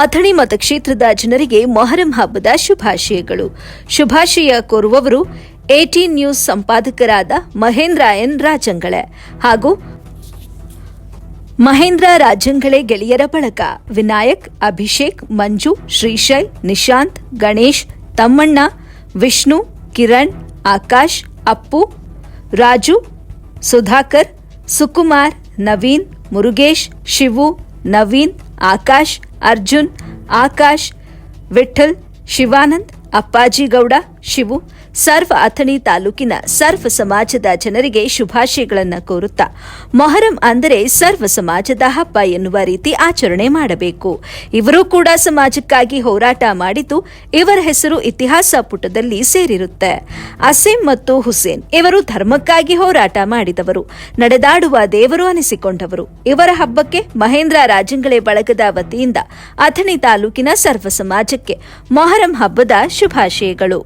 ಅಥಣಿ ಮತಕ್ಷೇತ್ರದ ಜನರಿಗೆ ಮೊಹರಂ ಹಬ್ಬದ ಶುಭಾಶಯಗಳು. ಶುಭಾಶಯ ಕೋರುವವರು 18 ನ್ಯೂಸ್ ಸಂಪಾದಕರಾದ ಮಹೇಂದ್ರ ಎನ್ ರಾಜಂಗಳೆ ಹಾಗೂ ಮಹೇಂದ್ರ ರಾಜಂಗಳೆ ಗೆಳೆಯರ ಬಳಗ. ವಿನಾಯಕ್, ಅಭಿಷೇಕ್, ಮಂಜು, ಶ್ರೀಶೈಲ್, ನಿಶಾಂತ್, ಗಣೇಶ್, ತಮ್ಮಣ್ಣ, ವಿಷ್ಣು, ಕಿರಣ್, ಆಕಾಶ್, ಅಪ್ಪು, ರಾಜು, ಸುಧಾಕರ್, ಸುಕುಮಾರ್, ನವೀನ್, ಮುರುಗೇಶ್, ಶಿವು, ನವೀನ್, ಆಕಾಶ್, ಅರ್ಜುನ್, ಆಕಾಶ್, ವಿಠಲ್, ಶಿವಾನಂದ್, ಅಪ್ಪಾಜಿಗೌಡ, ಶಿವು, ಸರ್ವ ಅಥಣಿ ತಾಲೂಕಿನ ಸರ್ವ ಸಮಾಜದ ಜನರಿಗೆ ಶುಭಾಶಯಗಳನ್ನು ಕೋರುತ್ತಾ ಮೊಹರಂ ಅಂದರೆ ಸರ್ವ ಸಮಾಜದ ಹಬ್ಬ ಎನ್ನುವ ರೀತಿ ಆಚರಣೆ ಮಾಡಬೇಕು. ಇವರು ಕೂಡ ಸಮಾಜಕ್ಕಾಗಿ ಹೋರಾಟ ಮಾಡಿದ್ದು ಇವರ ಹೆಸರು ಇತಿಹಾಸ ಪುಟದಲ್ಲಿ ಸೇರಿರುತ್ತೆ. ಅಸೀಂ ಮತ್ತು ಹುಸೇನ್ ಇವರು ಧರ್ಮಕ್ಕಾಗಿ ಹೋರಾಟ ಮಾಡಿದವರು, ನಡೆದಾಡುವ ದೇವರು ಅನಿಸಿಕೊಂಡವರು. ಇವರ ಹಬ್ಬಕ್ಕೆ ಮಹೇಂದ್ರ ರಾಜಂಗಳೆ ಬಳಗದ ವತಿಯಿಂದ ಅಥಣಿ ತಾಲೂಕಿನ ಸರ್ವ ಸಮಾಜಕ್ಕೆ ಮೊಹರಂ ಹಬ್ಬದ ಶುಭಾಶಯಗಳು.